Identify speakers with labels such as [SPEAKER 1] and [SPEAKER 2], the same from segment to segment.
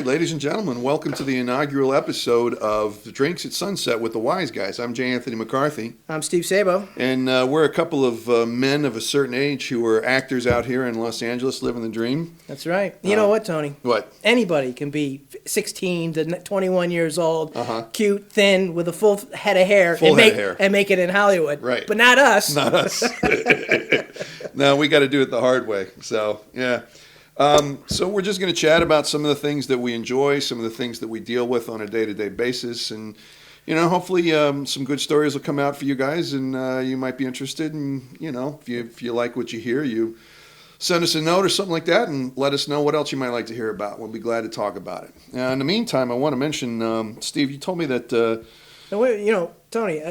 [SPEAKER 1] right, ladies and gentlemen, welcome to the inaugural episode of Drinks at Sunset with the Wise Guys. I'm J. Anthony McCarthy.
[SPEAKER 2] I'm Steve Sabo.
[SPEAKER 1] And we're a couple of men of a certain age who are actors out here in Los Angeles living the dream.
[SPEAKER 2] That's right. You know what, Tony?
[SPEAKER 1] What?
[SPEAKER 2] Anybody can be 16 to 21 years old, cute, thin, with a full head of hair, and make it in Hollywood.
[SPEAKER 1] Right.
[SPEAKER 2] But not us.
[SPEAKER 1] Not us. No, we got to do it the hard way. So, yeah. So we're just going to chat about some of the things that we enjoy, some of the things that we deal with on a day-to-day basis, and hopefully some good stories will come out for you guys, and you might be interested. And if you like what you hear, you send us a note or something like that, and let us know what else you might like to hear about. We'll be glad to talk about it. In the meantime, I want to mention, Steve, you told me that.
[SPEAKER 2] Tony.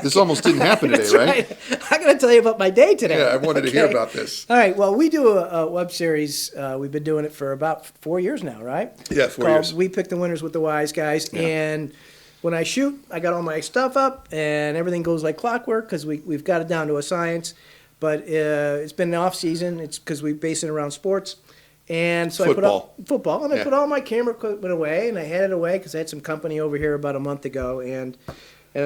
[SPEAKER 1] This almost didn't happen today, right?
[SPEAKER 2] I'm going to tell you about my day today.
[SPEAKER 1] Yeah, I wanted to hear about this.
[SPEAKER 2] All right. Well, we do a web series. We've been doing it for about 4 years now, right?
[SPEAKER 1] Yeah, 4 years.
[SPEAKER 2] We Pick the Winners with the Wise Guys. Yeah. And when I shoot, I got all my stuff up, and everything goes like clockwork because we've got it down to a science. But it's been an off season. It's because we base it around sports. And so I put all my camera equipment away, and I had it away because I had some company over here about a month ago, and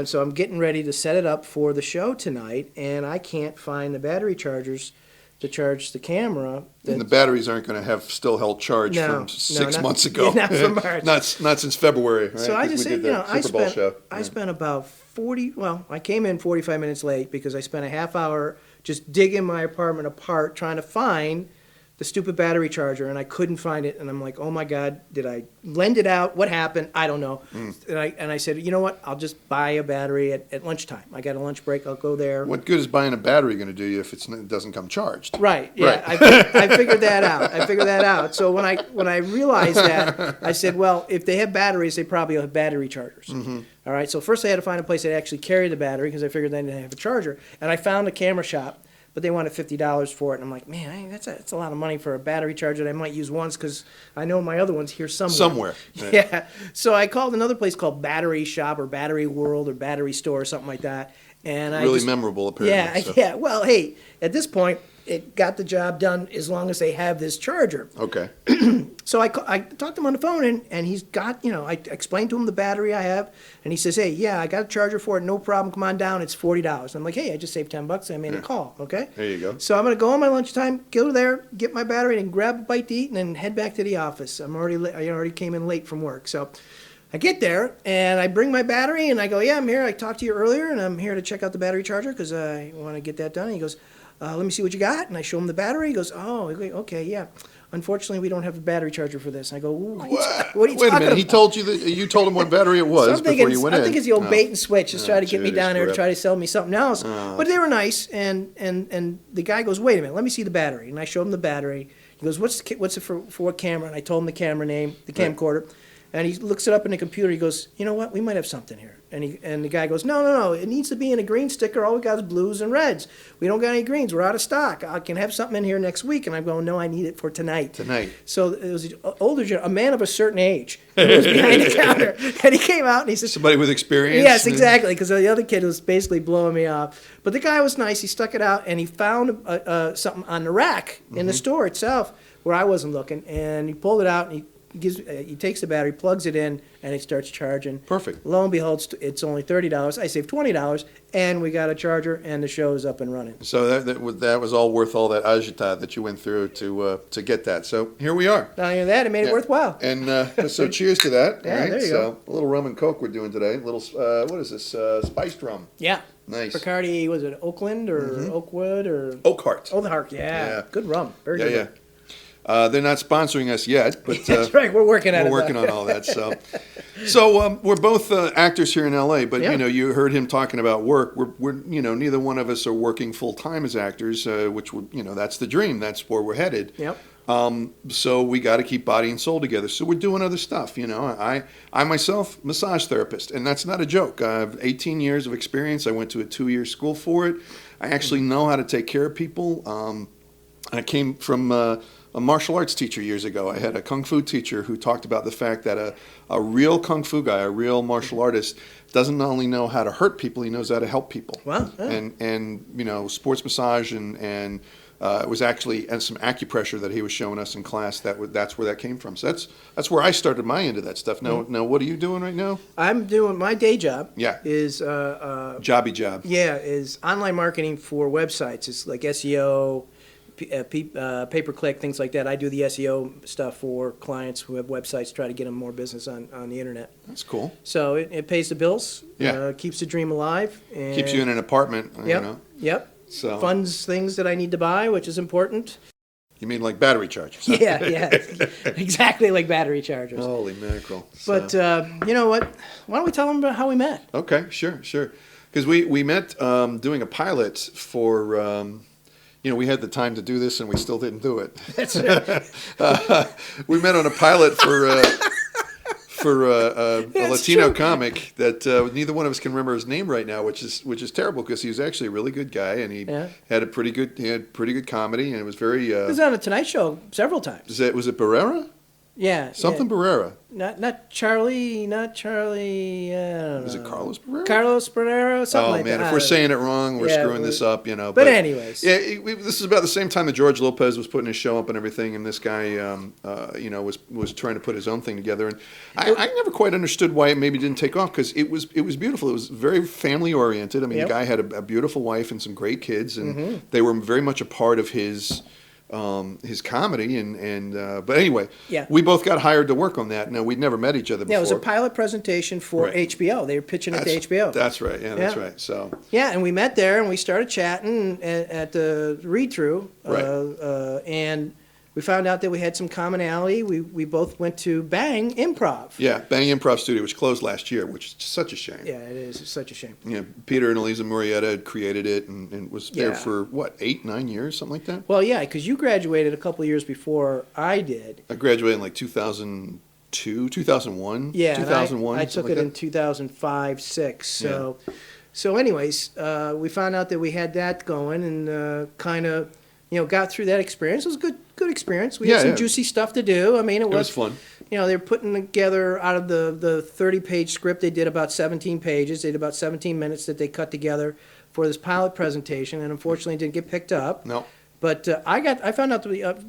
[SPEAKER 2] so I'm getting ready to set it up for the show tonight, and I can't find the battery chargers to charge the camera.
[SPEAKER 1] And the batteries aren't going to have still held charge from 6 months ago.
[SPEAKER 2] Not from March.
[SPEAKER 1] not since February, right?
[SPEAKER 2] So I just said, I
[SPEAKER 1] spent
[SPEAKER 2] spent about I came in 45 minutes late because I spent a half hour just digging my apartment apart trying to find the stupid battery charger, and I couldn't find it, and I'm like, oh my God, did I lend it out? What happened? I don't know. And I said, you know what? I'll just buy a battery at lunchtime. I got a lunch break. I'll go there.
[SPEAKER 1] What good is buying a battery going to do you if it doesn't come charged?
[SPEAKER 2] Right. Yeah. Right. I figured that out. So when I realized that, I said, well, if they have batteries, they probably have battery chargers. Mm-hmm. All right. So first I had to find a place that actually carried the battery because I figured they didn't have a charger, and I found a camera shop. But they wanted $50 for it, and I'm like, man, that's a lot of money for a battery charger that I might use once because I know my other one's here somewhere.
[SPEAKER 1] Right.
[SPEAKER 2] Yeah. So I called another place called Battery Shop or Battery World or Battery Store or something like that. And
[SPEAKER 1] memorable, apparently.
[SPEAKER 2] Yeah. Well, hey, at this point, it got the job done as long as they have this charger.
[SPEAKER 1] Okay.
[SPEAKER 2] So I talked to him on the phone, and he's got, I explained to him the battery I have, and he says, hey, yeah, I got a charger for it, no problem, come on down, it's $40. I'm like, hey, I just saved $10, I made a call, okay?
[SPEAKER 1] There you go.
[SPEAKER 2] So I'm going to go on my lunchtime, go there, get my battery, and grab a bite to eat, and then head back to the office. I already came in late from work, so I get there, and I bring my battery, and I go, yeah, I'm here, I talked to you earlier, and I'm here to check out the battery charger because I want to get that done. And he goes, let me see what you got. And I show him the battery. He goes, oh, okay, yeah. Unfortunately, we don't have a battery charger for this. And I go, what are you talking
[SPEAKER 1] Wait a minute.
[SPEAKER 2] about?
[SPEAKER 1] He told you that you told him what battery it was before you went in.
[SPEAKER 2] I think it's the old bait and switch. Just try to get me down there to try to sell me something else. But they were nice. And the guy goes, wait a minute, let me see the battery. And I showed him the battery. He goes, what's it for what camera? And I told him the camera name, the camcorder. And he looks it up in the computer. He goes, you know what? We might have something here. And the guy goes, no. It needs to be in a green sticker. All we got is blues and reds. We don't got any greens. We're out of stock. I can have something in here next week. And I'm going, no, I need it for tonight. So it was a man of a certain age who was behind the counter. And he came out and he said,
[SPEAKER 1] somebody with experience?
[SPEAKER 2] Yes, exactly. Because the other kid was basically blowing me off. But the guy was nice. He stuck it out and he found something on the rack in the store itself where I wasn't looking. And he pulled it out and he takes the battery, plugs it in, and it starts charging.
[SPEAKER 1] Perfect. Lo
[SPEAKER 2] and behold, it's only $30. I saved $20, and we got a charger, and the show is up and running.
[SPEAKER 1] So that was all worth all that agita that you went through to get that. So here we are.
[SPEAKER 2] Not only that, it made it worthwhile.
[SPEAKER 1] And so cheers to that.
[SPEAKER 2] Yeah,
[SPEAKER 1] right?
[SPEAKER 2] There you go.
[SPEAKER 1] A little rum and Coke we're doing today. A little, what is this, spiced rum.
[SPEAKER 2] Yeah.
[SPEAKER 1] Nice.
[SPEAKER 2] Bacardi, was it Oakland or Oakwood or?
[SPEAKER 1] Oakheart.
[SPEAKER 2] Oakheart, yeah. Good rum. Very good.
[SPEAKER 1] Yeah. They're not sponsoring us yet, but
[SPEAKER 2] that's right. We're working on it.
[SPEAKER 1] We're working on all that. So we're both actors here in LA, but you heard him talking about work. We're neither one of us are working full time as actors, which that's the dream. That's where we're headed.
[SPEAKER 2] Yep.
[SPEAKER 1] So we got to keep body and soul together. So we're doing other stuff. I myself, massage therapist, and that's not a joke. I have 18 years of experience. I went to a 2-year school for it. I actually know how to take care of people. I came from a martial arts teacher years ago. I had a kung fu teacher who talked about the fact that a real kung fu guy, a real martial artist, doesn't only know how to hurt people, he knows how to help people.
[SPEAKER 2] Wow. Yeah.
[SPEAKER 1] And sports massage and It was actually some acupressure that he was showing us in class. That's where that came from. So that's where I started my end of that stuff. Now, what are you doing right now?
[SPEAKER 2] I'm doing my day job.
[SPEAKER 1] Yeah.
[SPEAKER 2] Is
[SPEAKER 1] Jobby job.
[SPEAKER 2] Yeah, is online marketing for websites. It's like SEO, pay-per-click, things like that. I do the SEO stuff for clients who have websites, try to get them more business on the internet.
[SPEAKER 1] That's cool.
[SPEAKER 2] So it pays the bills.
[SPEAKER 1] Yeah.
[SPEAKER 2] Keeps the dream alive. And
[SPEAKER 1] keeps you in an apartment.
[SPEAKER 2] Yep.
[SPEAKER 1] You know.
[SPEAKER 2] Yep.
[SPEAKER 1] So
[SPEAKER 2] funds things that I need to buy, which is important.
[SPEAKER 1] You mean like battery chargers?
[SPEAKER 2] Yeah, exactly like battery chargers.
[SPEAKER 1] Holy mackerel!
[SPEAKER 2] But you know what? Why don't we tell them about how we met?
[SPEAKER 1] Okay, sure. Because we met doing a pilot for. We had the time to do this, and we still didn't do it. That's right. We met on a pilot for a Latino comic that neither one of us can remember his name right now, which is terrible because he was actually a really good guy, and he had pretty good comedy, and it was very. He
[SPEAKER 2] was on the Tonight Show several times.
[SPEAKER 1] Was it Barrera?
[SPEAKER 2] Yeah.
[SPEAKER 1] Something Barrera.
[SPEAKER 2] Not Charlie. I don't know.
[SPEAKER 1] Is it Carlos Barrera?
[SPEAKER 2] Carlos Barrera, something like that.
[SPEAKER 1] Oh man, if we're saying it wrong, we're screwing this up,
[SPEAKER 2] But anyways,
[SPEAKER 1] yeah, this is about the same time that George Lopez was putting his show up and everything, and this guy, was trying to put his own thing together. And I never quite understood why it maybe didn't take off because it was beautiful. It was very family oriented. I mean, the guy had a beautiful wife and some great kids, and they were very much a part of his comedy but anyway, we both got hired to work on that. Now we'd never met each other before.
[SPEAKER 2] Yeah, it was a pilot presentation for HBO. They were pitching it to HBO.
[SPEAKER 1] That's right. Yeah, that's right. So
[SPEAKER 2] and we met there and we started chatting at the read through, and we found out that we had some commonality. We both went to Bang Improv.
[SPEAKER 1] Yeah, Bang Improv Studio, which closed last year, which is such a shame.
[SPEAKER 2] Yeah, it is. It's such a shame.
[SPEAKER 1] Yeah, Peter and Eliza Murrieta had created it and was there for, 8-9 years, something like that?
[SPEAKER 2] Well, yeah, because you graduated a couple of years before I did.
[SPEAKER 1] I graduated in like 2002, 2001?
[SPEAKER 2] Yeah,
[SPEAKER 1] 2001.
[SPEAKER 2] I took it in 2005, 6. So anyways, we found out that we had that going and kind of, got through that experience. It was a good experience. We had some juicy stuff to do. I mean, it was
[SPEAKER 1] fun.
[SPEAKER 2] They were putting together out of the 30-page script. They did about 17 pages. They did about 17 minutes that they cut together for this pilot presentation, and unfortunately, it didn't get picked up.
[SPEAKER 1] No.
[SPEAKER 2] But I found out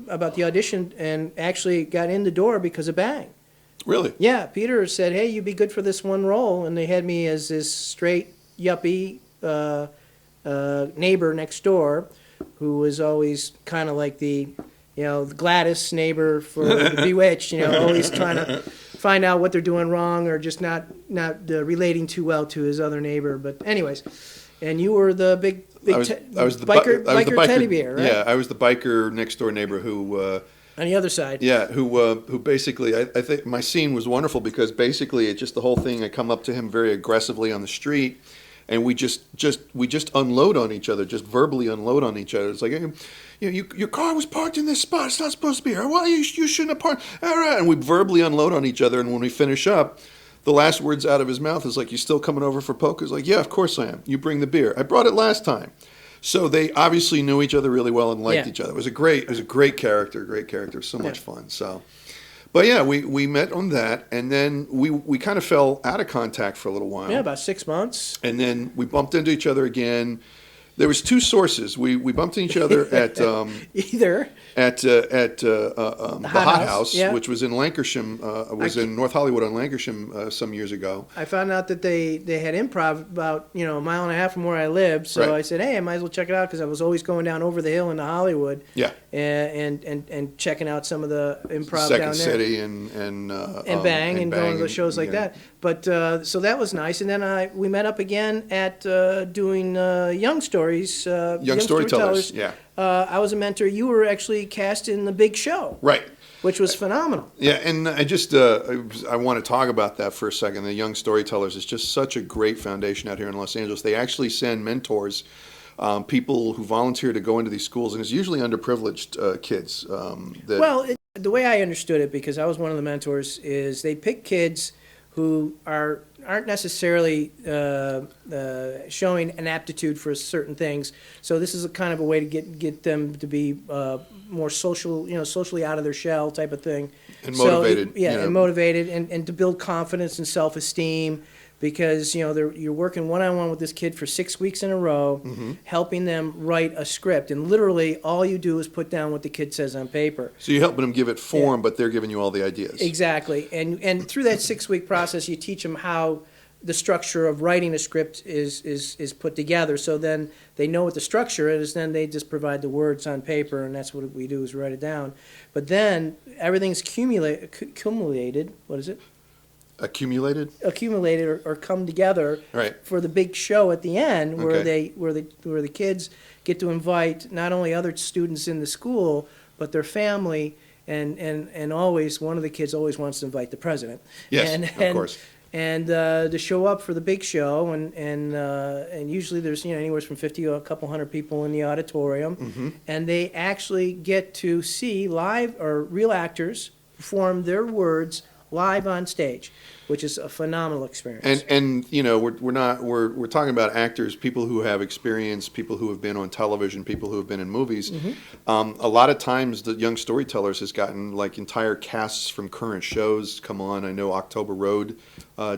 [SPEAKER 2] about the audition and actually got in the door because of Bang.
[SPEAKER 1] Really?
[SPEAKER 2] Yeah. Peter said, "Hey, you'd be good for this one role," and they had me as this straight yuppie neighbor next door, who was always kind of like the Gladys neighbor for the Bewitched, always trying to find out what they're doing wrong or just not relating too well to his other neighbor. But anyways, and you were the big
[SPEAKER 1] I was the
[SPEAKER 2] biker teddy bear, right?
[SPEAKER 1] Yeah, I was the biker next door neighbor who.
[SPEAKER 2] On the other side.
[SPEAKER 1] Yeah, who basically, I think my scene was wonderful because basically it's just the whole thing. I come up to him very aggressively on the street. And we just unload on each other, just verbally unload on each other. It's like, your car was parked in this spot. It's not supposed to be here. Well, you shouldn't have parked. All right. And we verbally unload on each other. And when we finish up, the last words out of his mouth is like, "You still coming over for poker?" He's like, "Yeah, of course I am. You bring the beer. I brought it last time." So they obviously knew each other really well and liked each other. It was a great character. It was so much fun. So. But yeah, we met on that, and then we kind of fell out of contact for a little while.
[SPEAKER 2] Yeah, about 6 months.
[SPEAKER 1] And then we bumped into each other again. There was two sources. We bumped into each other at
[SPEAKER 2] either
[SPEAKER 1] at the Hot House, which was in Lankershim, in North Hollywood on Lankershim some years ago.
[SPEAKER 2] I found out that they had improv about a mile and a half from where I lived, so I said, "Hey, I might as well check it out," because I was always going down over the hill into Hollywood.
[SPEAKER 1] Yeah.
[SPEAKER 2] And checking out some of the improv
[SPEAKER 1] Second
[SPEAKER 2] down there.
[SPEAKER 1] City and
[SPEAKER 2] Bang and going to the shows like that. But so that was nice, and then we met up again at doing Young Stories. Young
[SPEAKER 1] Storytellers. Yeah.
[SPEAKER 2] I was a mentor. You were actually cast in The Big Show.
[SPEAKER 1] Right.
[SPEAKER 2] Which was phenomenal.
[SPEAKER 1] Yeah, and I want to talk about that for a second. The Young Storytellers is just such a great foundation out here in Los Angeles. They actually send mentors, people who volunteer to go into these schools, and it's usually underprivileged kids.
[SPEAKER 2] The way I understood it, because I was one of the mentors, is they pick kids who aren't necessarily showing an aptitude for certain things. So this is a kind of a way to get them to be more socially out of their shell type of thing.
[SPEAKER 1] And motivated.
[SPEAKER 2] And motivated, and to build confidence and self-esteem. because you're working one-on-one with this kid for 6 weeks in a row, helping them write a script, and literally all you do is put down what the kid says on paper.
[SPEAKER 1] So you're helping them give it form, but they're giving you all the ideas.
[SPEAKER 2] Exactly, and through that 6-week process, you teach them how the structure of writing a script is put together. So then they know what the structure is. Then they just provide the words on paper, and that's what we do is write it down. But then everything's accumulated. What is it?
[SPEAKER 1] Accumulated
[SPEAKER 2] Or come together
[SPEAKER 1] Right.
[SPEAKER 2] for the big show at the end, where
[SPEAKER 1] Okay.
[SPEAKER 2] where the kids get to invite not only other students in the school but their family, and always one of the kids always wants to invite the president.
[SPEAKER 1] Yes,
[SPEAKER 2] and,
[SPEAKER 1] of course.
[SPEAKER 2] And to show up for the big show, and usually there's anywhere from 50 to a couple hundred people in the auditorium, and they actually get to see live or real actors perform their words live on stage, which is a phenomenal experience.
[SPEAKER 1] And we're talking about actors, people who have experience, people who have been on television, people who have been in movies. A lot of times, the Young Storytellers has gotten like entire casts from current shows come on. I know October Road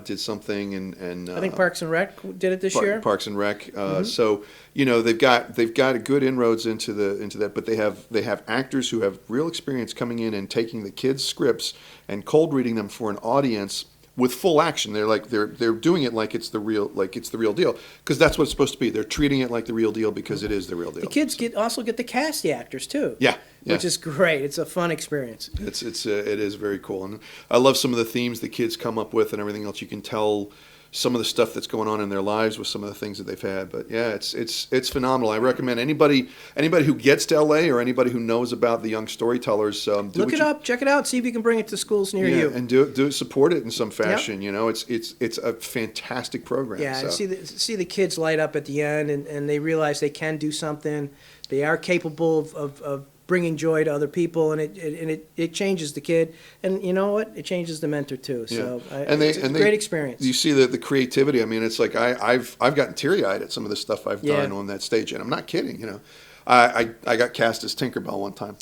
[SPEAKER 1] did something, and
[SPEAKER 2] I think Parks and Rec did it this year.
[SPEAKER 1] Parks and Rec. So they've got a good inroads into that, but they have actors who have real experience coming in and taking the kids' scripts and cold reading them for an audience with full action. They're doing it like it's the real deal, because that's what it's supposed to be. They're treating it like the real deal because it is the real deal.
[SPEAKER 2] The kids also get to cast the actors too.
[SPEAKER 1] Yeah.
[SPEAKER 2] Which is great. It's a fun experience.
[SPEAKER 1] It is very cool, and I love some of the themes the kids come up with and everything else. You can tell some of the stuff that's going on in their lives with some of the things that they've had. But yeah, it's phenomenal. I recommend anybody who gets to LA or anybody who knows about the Young Storytellers,
[SPEAKER 2] look it up, check it out, see if you can bring it to schools near you.
[SPEAKER 1] And do it, support it in some fashion. Yep. It's a fantastic program.
[SPEAKER 2] Yeah,
[SPEAKER 1] so.
[SPEAKER 2] and see the kids light up at the end, and they realize they can do something. They are capable of bringing joy to other people, and it changes the kid, and you know what? It changes the mentor too. So it's a great experience.
[SPEAKER 1] You see the creativity. I mean, it's like I've gotten teary-eyed at some of the stuff I've done on that stage, and I'm not kidding. I got cast as Tinkerbell one time.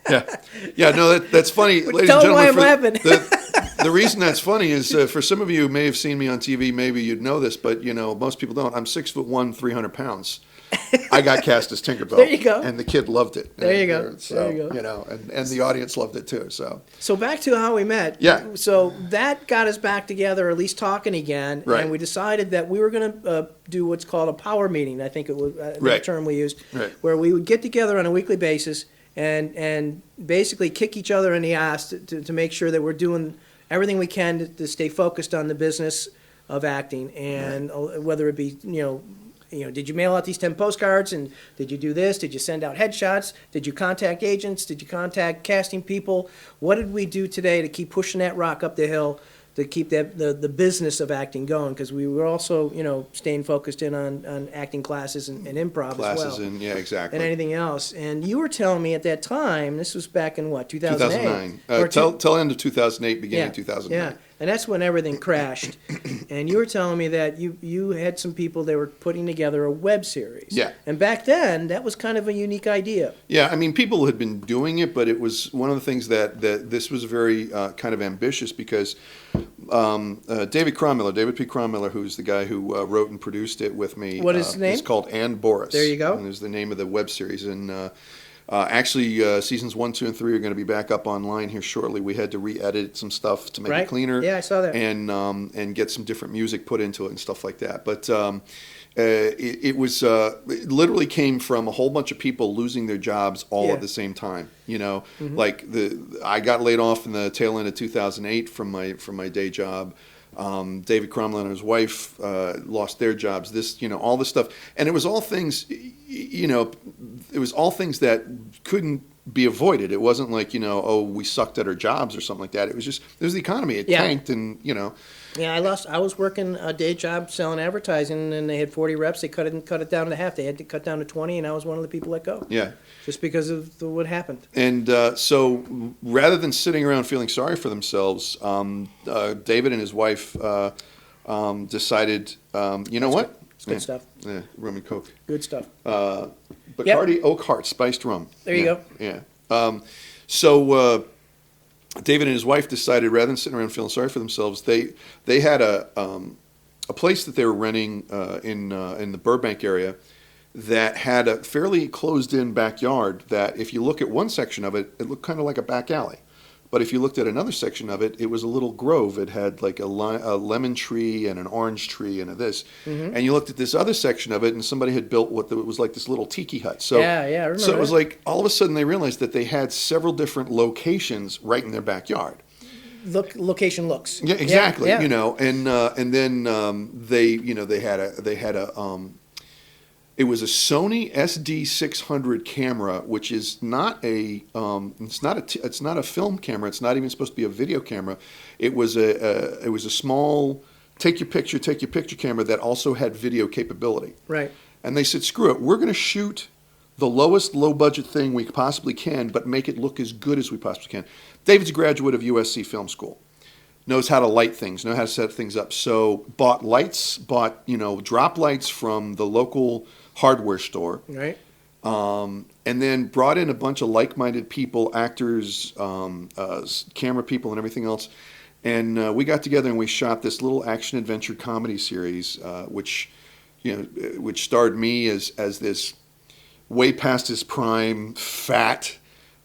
[SPEAKER 1] Yeah. No, that's funny, ladies and gentlemen.
[SPEAKER 2] Why I'm laughing.
[SPEAKER 1] The reason that's funny is for some of you who may have seen me on TV, maybe you'd know this, but most people don't. I'm 6'1", 300 pounds. I got cast as Tinkerbell.
[SPEAKER 2] There you go.
[SPEAKER 1] And the kid loved it.
[SPEAKER 2] There you go.
[SPEAKER 1] So,
[SPEAKER 2] there you
[SPEAKER 1] go. And the audience loved it too.
[SPEAKER 2] So back to how we met.
[SPEAKER 1] Yeah.
[SPEAKER 2] So that got us back together, or at least talking again.
[SPEAKER 1] Right.
[SPEAKER 2] And we decided that we were going to do what's called a power meeting. I think it was the term we used.
[SPEAKER 1] Right.
[SPEAKER 2] Where we would get together on a weekly basis and basically kick each other in the ass to make sure that we're doing everything we can to stay focused on the business of acting, and whether it be did you mail out these 10 postcards, and did you do this? Did you send out headshots? Did you contact agents? Did you contact casting people? What did we do today to keep pushing that rock up the hill, to keep the business of acting going? Because we were also staying focused in on acting classes and improv as well.
[SPEAKER 1] Yeah, exactly.
[SPEAKER 2] And anything else. And you were telling me at that time, this was back in what, 2008?
[SPEAKER 1] 2009. Till end of 2008, beginning of 2009.
[SPEAKER 2] Yeah. And that's when everything crashed. And you were telling me that you had some people that were putting together a web series.
[SPEAKER 1] Yeah.
[SPEAKER 2] And back then, that was kind of a unique idea.
[SPEAKER 1] Yeah, I mean, people had been doing it, but it was one of the things that this was very kind of ambitious, because David P. Cromiller, who's the guy who wrote and produced it with me.
[SPEAKER 2] What is his name?
[SPEAKER 1] It's called And Boris.
[SPEAKER 2] There you go.
[SPEAKER 1] And is the name of the web series. And actually, seasons 1, 2, and 3 are going to be back up online here shortly. We had to re-edit some stuff to make it cleaner.
[SPEAKER 2] Yeah, I saw that.
[SPEAKER 1] And get some different music put into it and stuff like that. But it literally came from a whole bunch of people losing their jobs all at the same time. Like I got laid off in the tail end of 2008 from my day job. David Cromwell and his wife lost their jobs. All this stuff, and it was all things. It was all things that couldn't be avoided. It wasn't like we sucked at our jobs or something like that. It was the economy. It tanked, and
[SPEAKER 2] Yeah, I was working a day job selling advertising, and they had 40 reps. They cut it down to half. They had to cut down to 20, and I was one of the people let go. Yeah. Just because of what happened.
[SPEAKER 1] And so rather than sitting around feeling sorry for themselves, David and his wife decided, what?
[SPEAKER 2] It's good stuff.
[SPEAKER 1] Yeah, rum and Coke.
[SPEAKER 2] Good stuff.
[SPEAKER 1] Bacardi Oak Heart Spiced Rum.
[SPEAKER 2] There you go.
[SPEAKER 1] Yeah. So David and his wife decided, rather than sitting around feeling sorry for themselves, they had a place that they were renting in the Burbank area that had a fairly closed-in backyard that if you look at one section of it, it looked kind of like a back alley. But if you looked at another section of it, it was a little grove. It had like a lemon tree and an orange tree and a this. And you looked at this other section of it, and somebody had built what was like this little tiki hut. So,
[SPEAKER 2] I remember
[SPEAKER 1] so it was like all of a sudden they realized that they had several different locations right in their backyard.
[SPEAKER 2] Location looks.
[SPEAKER 1] Yeah, exactly.
[SPEAKER 2] Yeah.
[SPEAKER 1] You know, and then they had a it was a Sony SD600 camera, which is not it's not a film camera. It's not even supposed to be a video camera. It was a small take your picture camera that also had video capability.
[SPEAKER 2] Right.
[SPEAKER 1] And they said, screw it, we're going to shoot the lowest low budget thing we possibly can, but make it look as good as we possibly can. David's a graduate of USC Film School. Knows how to light things, knows how to set things up. So bought drop lights from the local hardware store.
[SPEAKER 2] Right.
[SPEAKER 1] And then brought in a bunch of like-minded people, actors, camera people, and everything else. And we got together and we shot this little action-adventure comedy series, which starred me as this way past his prime, fat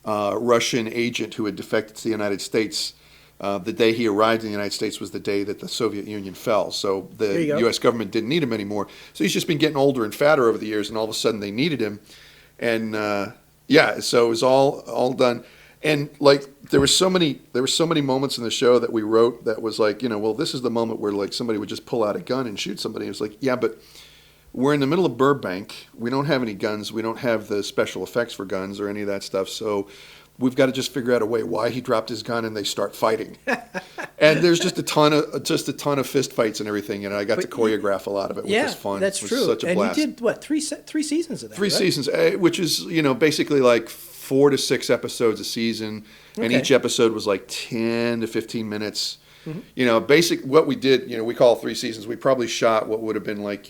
[SPEAKER 1] Russian agent who had defected to the United States. The day he arrived in the United States was the day that the Soviet Union fell. So the U.S. government didn't need him anymore. So he's just been getting older and fatter over the years, and all of a sudden they needed him. And so it was all done. And like there were so many moments in the show that we wrote that was like, well, this is the moment where like somebody would just pull out a gun and shoot somebody. It was like, yeah, but we're in the middle of Burbank. We don't have any guns. We don't have the special effects for guns or any of that stuff. So we've got to just figure out a way why he dropped his gun and they start fighting. And there's just a ton of fist fights and everything, and I got to choreograph a lot of it, which was fun.
[SPEAKER 2] That's
[SPEAKER 1] it was
[SPEAKER 2] true.
[SPEAKER 1] Such a blast.
[SPEAKER 2] And you did what, three seasons of that?
[SPEAKER 1] Three seasons, which is basically like 4 to 6 episodes a season, and each episode was like 10 to 15 minutes. What we did, we call 3 seasons. We probably shot what would have been like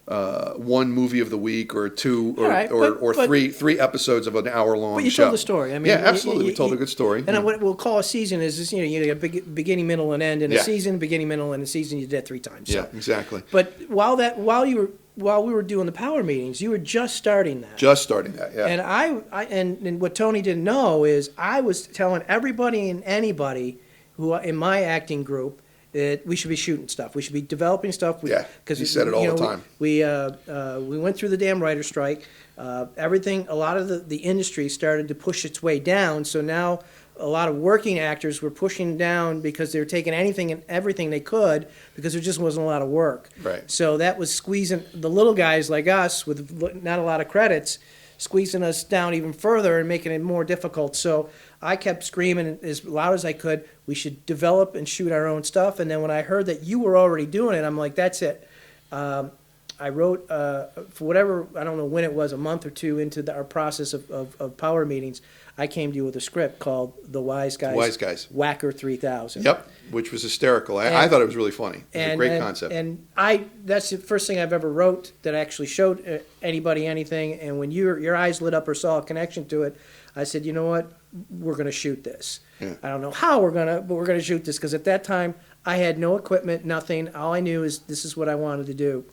[SPEAKER 1] one movie of the week or two or three episodes of an hour-long show. But
[SPEAKER 2] you told the story. I mean,
[SPEAKER 1] yeah, absolutely. We told a good story.
[SPEAKER 2] And what we'll call a season is you have beginning, middle, and end in a season. Beginning, middle, and a season. You did 3 times. So.
[SPEAKER 1] Yeah, exactly.
[SPEAKER 2] But while we were doing the power meetings, you were just starting that.
[SPEAKER 1] Just starting that, yeah.
[SPEAKER 2] And and what Tony didn't know is I was telling everybody and anybody who in my acting group that we should be shooting stuff. We should be developing stuff.
[SPEAKER 1] Because he said it all the time.
[SPEAKER 2] We went through the damn writer's strike. A lot of the industry started to push its way down. So now a lot of working actors were pushing down because they were taking anything and everything they could because there just wasn't a lot of work.
[SPEAKER 1] Right.
[SPEAKER 2] So that was squeezing the little guys like us with not a lot of credits, squeezing us down even further and making it more difficult. So I kept screaming as loud as I could, we should develop and shoot our own stuff. And then when I heard that you were already doing it, I'm like, that's it. I wrote, for whatever, I don't know when it was, a month or two into our process of power meetings, I came to you with a script called The WiseGuys. Whacker 3000.
[SPEAKER 1] Yep, which was hysterical. I thought it was really funny. It was a great concept.
[SPEAKER 2] And that's the first thing I've ever wrote that actually showed anybody anything. And when your eyes lit up or saw a connection to it, I said, you know what, we're going to shoot this. Yeah. I don't know how but we're going to shoot this because at that time I had no equipment, nothing. All I knew is this is what I wanted to do.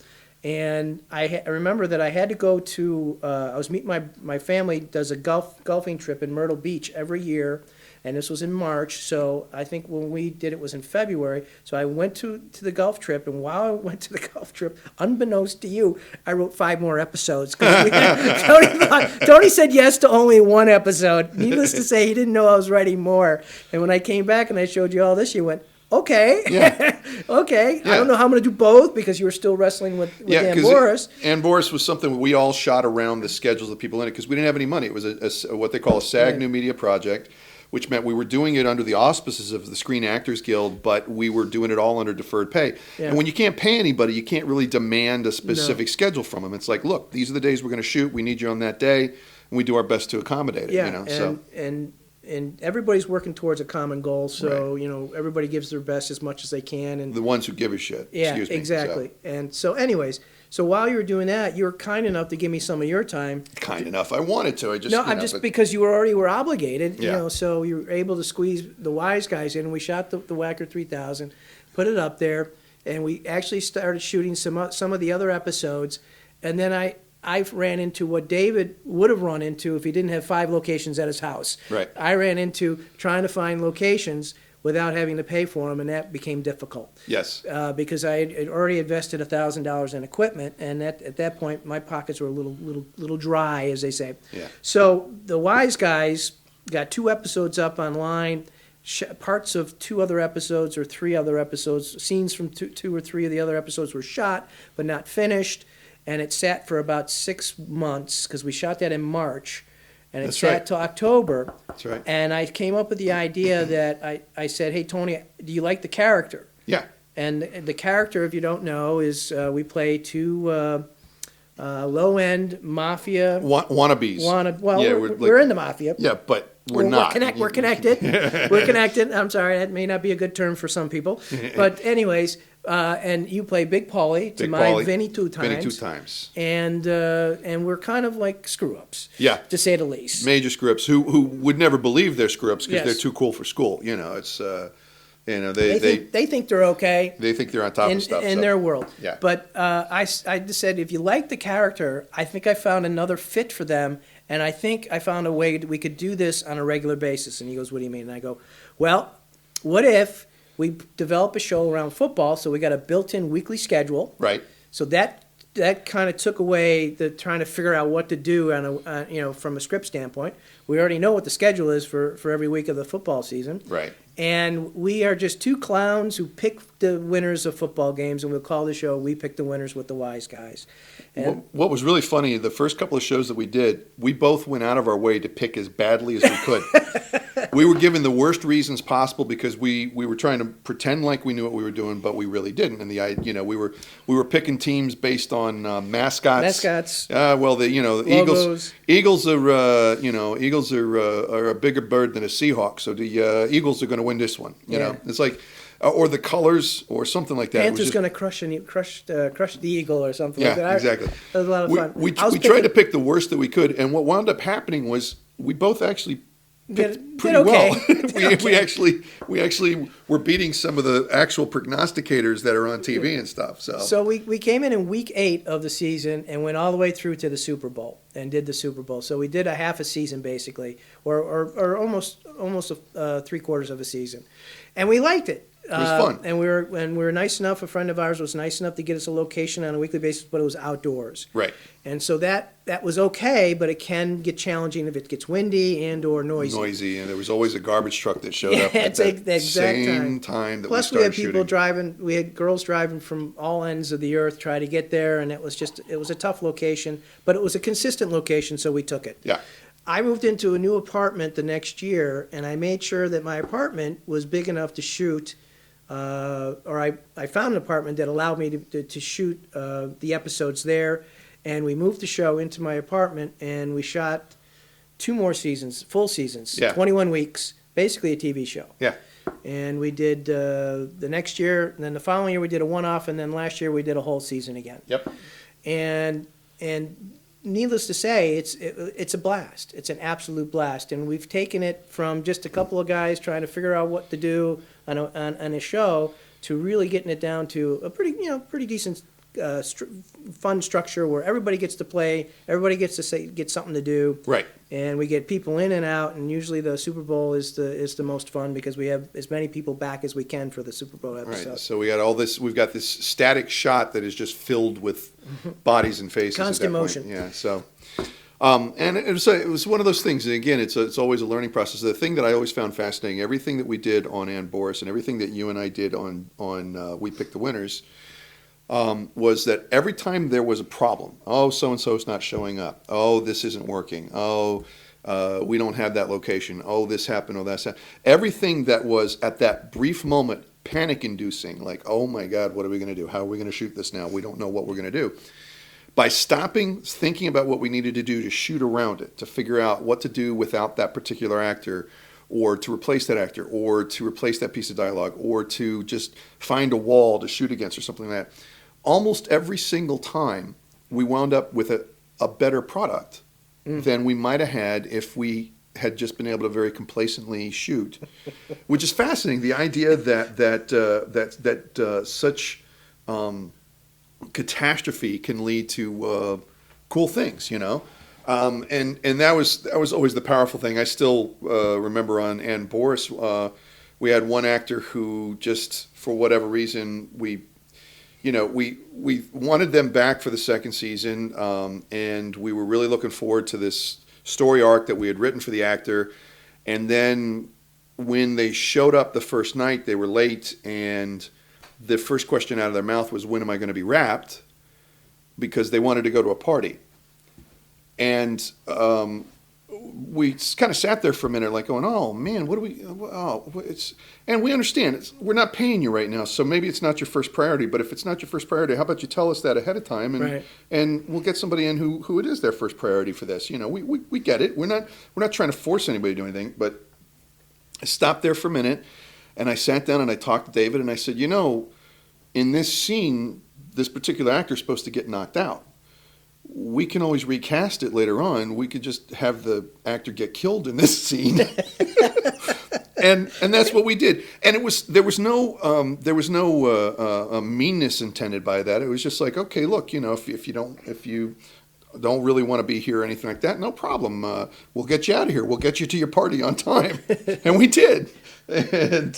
[SPEAKER 2] And I remember that I had to go to, I was meeting my family does a golfing trip in Myrtle Beach every year, and this was in March, so I think when we did it was in February. So I went to the golf trip, and while I went to the golf trip, unbeknownst to you, I wrote 5 more episodes. Tony said yes to only 1 episode. Needless to say, he didn't know I was writing more. And when I came back and I showed you all this, you went, okay. Yeah. Okay. Yeah. I don't know how I'm going to do both because you were still wrestling with Boris.
[SPEAKER 1] And Boris was something we all shot around the schedules of people in it because we didn't have any money. It was what they call a SAG New Media project, which meant we were doing it under the auspices of the Screen Actors Guild, but we were doing it all under deferred pay. Yeah. And when you can't pay anybody, you can't really demand a specific schedule from them. It's like, look, these are the days we're going to shoot. We need you on that day, and we do our best to accommodate it.
[SPEAKER 2] Yeah, and everybody's working towards a common goal, so everybody gives their best as much as they can, and
[SPEAKER 1] the ones who give a shit.
[SPEAKER 2] Yeah, exactly. And so, anyways, So while you were doing that, you were kind enough to give me some of your time.
[SPEAKER 1] Kind enough. I wanted to. I just
[SPEAKER 2] I'm just because you already were obligated,
[SPEAKER 1] Yeah.
[SPEAKER 2] so you were able to squeeze the WiseGuys in. We shot the Whacker 3000, put it up there, and we actually started shooting some of the other episodes. And then I ran into what David would have run into if he didn't have 5 locations at his house.
[SPEAKER 1] Right.
[SPEAKER 2] I ran into trying to find locations without having to pay for them, and that became difficult.
[SPEAKER 1] Yes.
[SPEAKER 2] Because I had already invested $1,000 in equipment, and at that point my pockets were a little dry, as they say.
[SPEAKER 1] Yeah.
[SPEAKER 2] So the WiseGuys got 2 episodes up online, parts of 2 other episodes or 3 other episodes, scenes from 2 or 3 of the other episodes were shot but not finished, and it sat for about 6 months because we shot that in March. And it sat till October.
[SPEAKER 1] That's right.
[SPEAKER 2] And I came up with the idea that I said, hey, Tony, do you like the character?
[SPEAKER 1] Yeah.
[SPEAKER 2] And the character, if you don't know, is we play 2 low-end mafia.
[SPEAKER 1] Wannabes.
[SPEAKER 2] We're in the mafia.
[SPEAKER 1] Yeah, but we're not.
[SPEAKER 2] We're connected. We're connected. I'm sorry, that may not be a good term for some people. But anyways, and you play Big Paulie to my Vinny two times. And we're kind of like screw-ups.
[SPEAKER 1] Yeah.
[SPEAKER 2] To say the least.
[SPEAKER 1] Major screw-ups who would never believe they're screw-ups because
[SPEAKER 2] Yes.
[SPEAKER 1] they're too cool for school. It's
[SPEAKER 2] they think they're okay.
[SPEAKER 1] They think they're on top of stuff.
[SPEAKER 2] In their world.
[SPEAKER 1] Yeah.
[SPEAKER 2] But I just said, if you like the character, I think I found another fit for them, and I think I found a way we could do this on a regular basis. And he goes, what do you mean? And I go, well, what if we develop a show around football, so we got a built-in weekly schedule.
[SPEAKER 1] Right.
[SPEAKER 2] So that kind of took away the trying to figure out what to do from a script standpoint. We already know what the schedule is for every week of the football season.
[SPEAKER 1] Right.
[SPEAKER 2] And we are just 2 clowns who pick the winners of football games, and we'll call the show "We Pick the Winners with the WiseGuys." And
[SPEAKER 1] What was really funny, the first couple of shows that we did, we both went out of our way to pick as badly as we could. We were given the worst reasons possible because we were trying to pretend like we knew what we were doing, but we really didn't. And we were picking teams based on mascots. Well, the
[SPEAKER 2] logos.
[SPEAKER 1] Eagles are a bigger bird than a Seahawk, so the Eagles are going to win this one. You know, it's like. Or the colors, or something like that.
[SPEAKER 2] Panther's going to crush the eagle or something like that.
[SPEAKER 1] Yeah, exactly.
[SPEAKER 2] That was a lot of fun.
[SPEAKER 1] We tried to pick the worst that we could, and what wound up happening was we both actually picked pretty well. we actually were beating some of the actual prognosticators that are on TV and stuff.
[SPEAKER 2] So we came in week 8 of the season and went all the way through to the Super Bowl and did the Super Bowl. So we did a half a season basically, or almost 3/4 of a season, and we liked it.
[SPEAKER 1] It was fun.
[SPEAKER 2] And we were nice enough. A friend of ours was nice enough to get us a location on a weekly basis, but it was outdoors.
[SPEAKER 1] Right.
[SPEAKER 2] And so that was okay, but it can get challenging if it gets windy and or noisy.
[SPEAKER 1] And there was always a garbage truck that showed up at the same time that
[SPEAKER 2] Plus,
[SPEAKER 1] we started
[SPEAKER 2] had people
[SPEAKER 1] shooting.
[SPEAKER 2] driving. We had girls driving from all ends of the earth trying to get there, and it was a tough location, but it was a consistent location, so we took it.
[SPEAKER 1] Yeah.
[SPEAKER 2] I moved into a new apartment the next year, and I made sure that my apartment was big enough to shoot. I found an apartment that allowed me to shoot the episodes there, and we moved the show into my apartment, and we shot 2 more seasons, full seasons, 21 weeks, basically a TV show.
[SPEAKER 1] Yeah.
[SPEAKER 2] And we did the next year, and then the following year we did a one-off, and then last year we did a whole season again.
[SPEAKER 1] Yep.
[SPEAKER 2] And needless to say, it's a blast. It's an absolute blast, and we've taken it from just a couple of guys trying to figure out what to do on a show to really getting it down to a pretty decent fun structure where everybody gets to play, everybody gets to get something to do.
[SPEAKER 1] Right.
[SPEAKER 2] And we get people in and out, and usually the Super Bowl is the most fun because we have as many people back as we can for the Super Bowl episode.
[SPEAKER 1] Right. So we got all this. We've got this static shot that is just filled with bodies and faces.
[SPEAKER 2] Constant motion.
[SPEAKER 1] Yeah. So, and it was one of those things. And again, it's always a learning process. The thing that I always found fascinating, everything that we did on and Boris, and everything that you and I did on We Pick the Winners. Was that every time there was a problem, so-and-so's not showing up, this isn't working, we don't have that location, this happened, that's happened. Everything that was at that brief moment panic-inducing, like, oh my God, what are we going to do? How are we going to shoot this now? We don't know what we're going to do. By stopping, thinking about what we needed to do to shoot around it, to figure out what to do without that particular actor, or to replace that actor, or to replace that piece of dialogue, or to just find a wall to shoot against or something like that. almost every single time we wound up with a better product than we might have had if we had just been able to very complacently shoot, which is fascinating. The idea that such catastrophe can lead to cool things, you know. And that was always the powerful thing. I still remember on Boris, we had one actor who just, for whatever reason, we wanted them back for the second season, and we were really looking forward to this story arc that we had written for the actor. And then when they showed up the first night, they were late, and the first question out of their mouth was, "When am I going to be wrapped?" Because they wanted to go to a party. And we kind of sat there for a minute, like going, "Oh man, what do we? Oh, it's." And we understand we're not paying you right now, so maybe it's not your first priority. But if it's not your first priority, how about you tell us that ahead of time, and we'll get somebody in who it is their first priority for this. You know, we get it. We're not trying to force anybody to do anything. But I stopped there for a minute, and I sat down and I talked to David, and I said, you know, in this scene, this particular actor is supposed to get knocked out. We can always recast it later on. We could just have the actor get killed in this scene, and that's what we did. And there was no meanness intended by that. It was just like, okay, look, you know, if you don't really want to be here or anything like that, no problem. We'll get you out of here. We'll get you to your party on time, and we did. And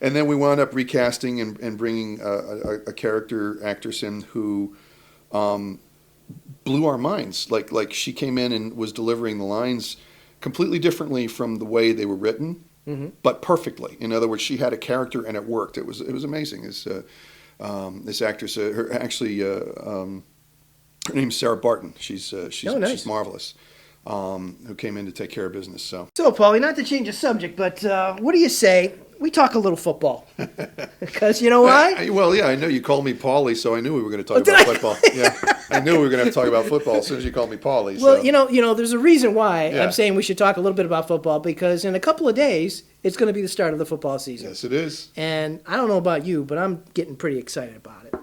[SPEAKER 1] then we wound up recasting and bringing a character actress in who blew our minds. Like she came in and was delivering the lines completely differently from the way they were written, but perfectly. In other words, she had a character and it worked. It was amazing. This actress, her name's Sarah Barton. She's marvelous. Who came in to take care of business. So
[SPEAKER 2] Paulie, not to change the subject, but what do you say we talk a little football? Because you know why?
[SPEAKER 1] I know you called me Paulie, so I knew we were going to talk about football. Yeah, I knew we were going to have to talk about football as soon as you called me Paulie.
[SPEAKER 2] Well, so. you know, there's a reason why I'm saying we should talk a little bit about football, because in a couple of days it's going to be the start of the football season.
[SPEAKER 1] Yes, it is.
[SPEAKER 2] And I don't know about you, but I'm getting pretty excited about it.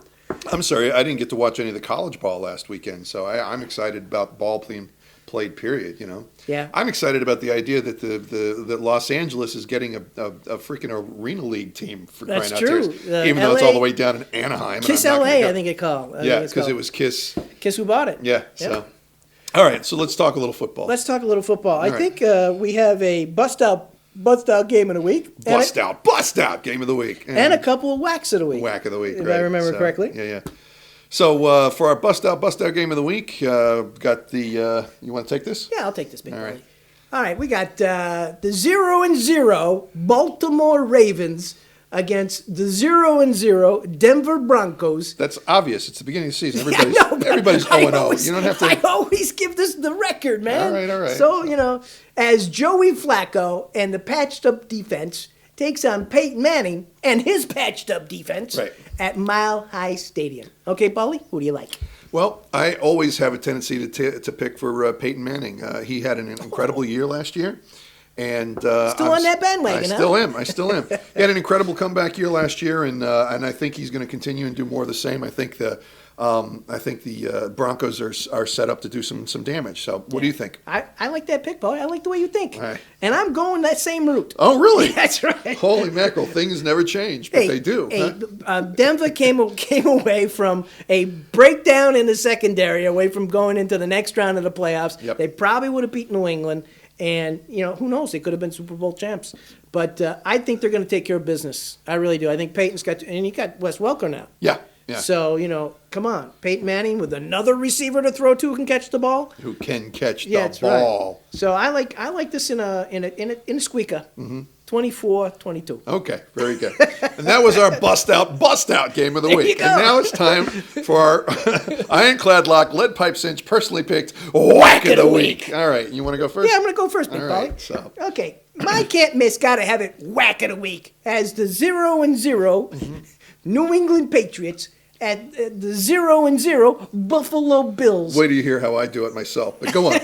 [SPEAKER 1] I'm sorry, I didn't get to watch any of the college ball last weekend, so I'm excited about ball being played, period, you know.
[SPEAKER 2] Yeah.
[SPEAKER 1] I'm excited about the idea that that Los Angeles is getting a freaking arena league team for crying out
[SPEAKER 2] true.
[SPEAKER 1] Even
[SPEAKER 2] LA,
[SPEAKER 1] though it's all the way down in Anaheim.
[SPEAKER 2] Kiss LA, I think it called.
[SPEAKER 1] Because it was Kiss.
[SPEAKER 2] Kiss who bought it.
[SPEAKER 1] Yeah. So, all right. So let's talk a little football.
[SPEAKER 2] Let's talk a little football. I think we have a bust out game of the week.
[SPEAKER 1] Bust out game of the week.
[SPEAKER 2] And a couple of whacks of the week.
[SPEAKER 1] Whack of the week,
[SPEAKER 2] if I remember correctly.
[SPEAKER 1] Yeah. So for our bust out game of the week, got the. You want to take this?
[SPEAKER 2] Yeah, I'll take this, big boy. All right, we got the 0-0 Baltimore Ravens against the 0-0 Denver Broncos.
[SPEAKER 1] That's obvious. It's the beginning of the season. Everybody's 0-0. You don't have to.
[SPEAKER 2] I always give this the record, man.
[SPEAKER 1] All right.
[SPEAKER 2] So, you know, as Joey Flacco and the patched up defense takes on Peyton Manning and his patched up defense at Mile High Stadium. Okay, Paulie, who do you like?
[SPEAKER 1] Well, I always have a tendency to pick for Peyton Manning. He had an incredible year last year. And
[SPEAKER 2] still on that bandwagon,
[SPEAKER 1] I still am. He had an incredible comeback year last year, and I think he's going to continue and do more of the same. I think the Broncos are set up to do some damage. So, what do you think?
[SPEAKER 2] I like that pick, Paulie. I like the way you think.
[SPEAKER 1] Right.
[SPEAKER 2] And I'm going that same route.
[SPEAKER 1] Oh, really?
[SPEAKER 2] That's right.
[SPEAKER 1] Holy mackerel! Things never change, but they do.
[SPEAKER 2] Denver came away from a breakdown in the secondary, away from going into the next round of the playoffs.
[SPEAKER 1] Yep.
[SPEAKER 2] They probably would have beat New England. And, you know, who knows? They could have been Super Bowl champs. But I think they're going to take care of business. I really do. I think Peyton's and you got Wes Welker now.
[SPEAKER 1] Yeah.
[SPEAKER 2] So, you know, come on. Peyton Manning with another receiver to throw to who can catch the ball.
[SPEAKER 1] Who can catch the ball.
[SPEAKER 2] Right. So I like this in a squeaker. 24-22.
[SPEAKER 1] Okay, very good. And that was our bust out game of the week. And now it's time for our Ironclad Lock, Lead Pipe Cinch, personally picked Whack of the Week. All right, you want to go first?
[SPEAKER 2] Yeah, I'm going to go first, Big Polly. Okay, my can't miss, got to have it Whack of the Week as the 0-0 New England Patriots at the 0-0 Buffalo Bills.
[SPEAKER 1] Wait till you hear how I do it myself. But go on.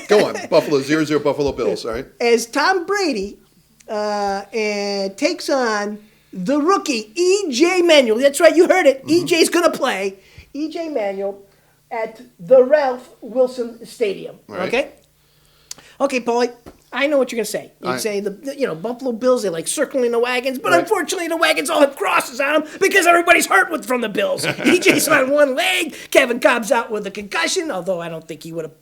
[SPEAKER 1] Buffalo 0-0 Buffalo Bills, all right?
[SPEAKER 2] As Tom Brady and takes on the rookie, E.J. Manuel. That's right, you heard it. E.J.'s going to play. E.J. Manuel at the Ralph Wilson Stadium.
[SPEAKER 1] Right.
[SPEAKER 2] Okay? Okay, Paulie, I know what you're going to say. You'd say, the Buffalo Bills, they like circling the wagons, but unfortunately the wagons all have crosses on them because everybody's hurt from the Bills. EJ's on one leg. Kevin Cobb's out with a concussion, although I don't think he would have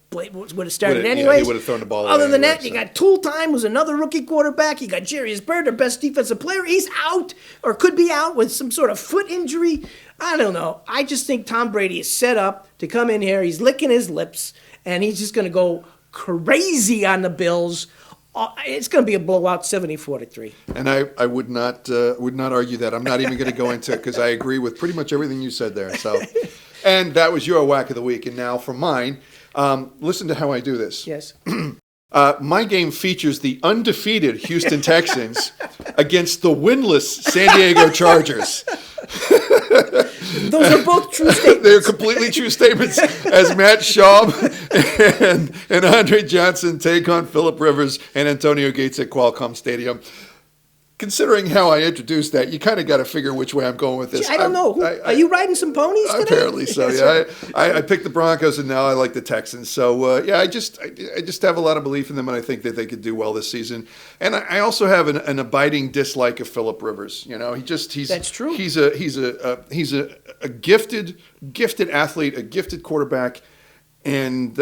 [SPEAKER 2] started anyways.
[SPEAKER 1] He would have thrown the ball
[SPEAKER 2] Other
[SPEAKER 1] away
[SPEAKER 2] than
[SPEAKER 1] anyway,
[SPEAKER 2] that, you got Tool Time, who's another rookie quarterback. You got Jarius Byrd, their best defensive player. He's out or could be out with some sort of foot injury. I don't know. I just think Tom Brady is set up to come in here. He's licking his lips, and he's just going to go crazy on the Bills. It's going to be a blowout, 74-3.
[SPEAKER 1] And I would not argue that. I'm not even going to go into it because I agree with pretty much everything you said there. So, and that was your whack of the week. And now for mine, listen to how I do this.
[SPEAKER 2] Yes.
[SPEAKER 1] My game features the undefeated Houston Texans against the winless San Diego Chargers.
[SPEAKER 2] Those are both true statements.
[SPEAKER 1] They're completely true statements as Matt Schaub and Andre Johnson take on Phillip Rivers and Antonio Gates at Qualcomm Stadium. Considering how I introduced that, you kind of got to figure which way I'm going with this.
[SPEAKER 2] I don't know. Are you riding some ponies today?
[SPEAKER 1] Apparently so, yeah. I picked the Broncos, and now I like the Texans. So, I just have a lot of belief in them, and I think that they could do well this season. And I also have an abiding dislike of Phillip Rivers. You know, he's
[SPEAKER 2] That's true.
[SPEAKER 1] He's a gifted athlete, a gifted quarterback, and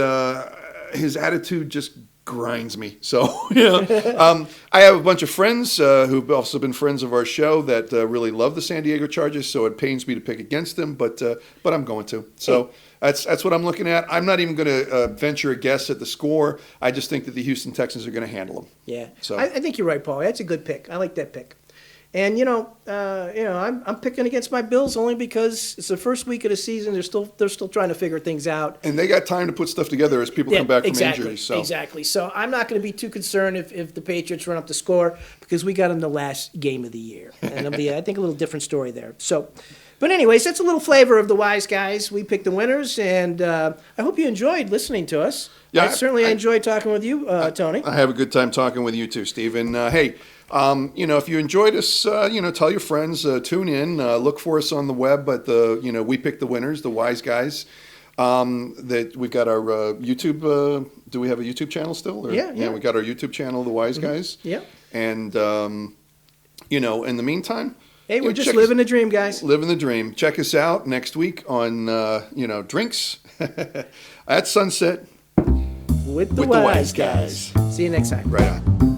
[SPEAKER 1] his attitude just grinds me. So, I have a bunch of friends who've also been friends of our show that really love the San Diego Chargers, so it pains me to pick against them, but I'm going to. So that's what I'm looking at. I'm not even going to venture a guess at the score. I just think that the Houston Texans are going to handle them.
[SPEAKER 2] Yeah.
[SPEAKER 1] So
[SPEAKER 2] I think you're right, Paul. That's a good pick. I like that pick. And I'm picking against my Bills only because it's the first week of the season. They're still trying to figure things out.
[SPEAKER 1] And they got time to put stuff together as people come back from injuries. So.
[SPEAKER 2] Exactly. So I'm not going to be too concerned if the Patriots run up the score because we got them the last game of the year, and it'll be I think a little different story there. So. But anyways, that's a little flavor of the Wise Guys. We picked the winners, and I hope you enjoyed listening to us.
[SPEAKER 1] Yeah,
[SPEAKER 2] I enjoyed talking with you, Tony.
[SPEAKER 1] I have a good time talking with you too, Steve. And hey, if you enjoyed us, tell your friends, tune in, look for us on the web at the, we picked the winners, the Wise Guys. That we've got our YouTube. Do we have a YouTube channel still? Or,
[SPEAKER 2] yeah.
[SPEAKER 1] We got our YouTube channel, the Wise Guys.
[SPEAKER 2] Yeah.
[SPEAKER 1] And in the meantime.
[SPEAKER 2] Hey, we're just living the dream, guys.
[SPEAKER 1] Living the dream. Check us out next week on, Drinks at Sunset
[SPEAKER 2] with the Wise Guys. See you next time.
[SPEAKER 1] Right on.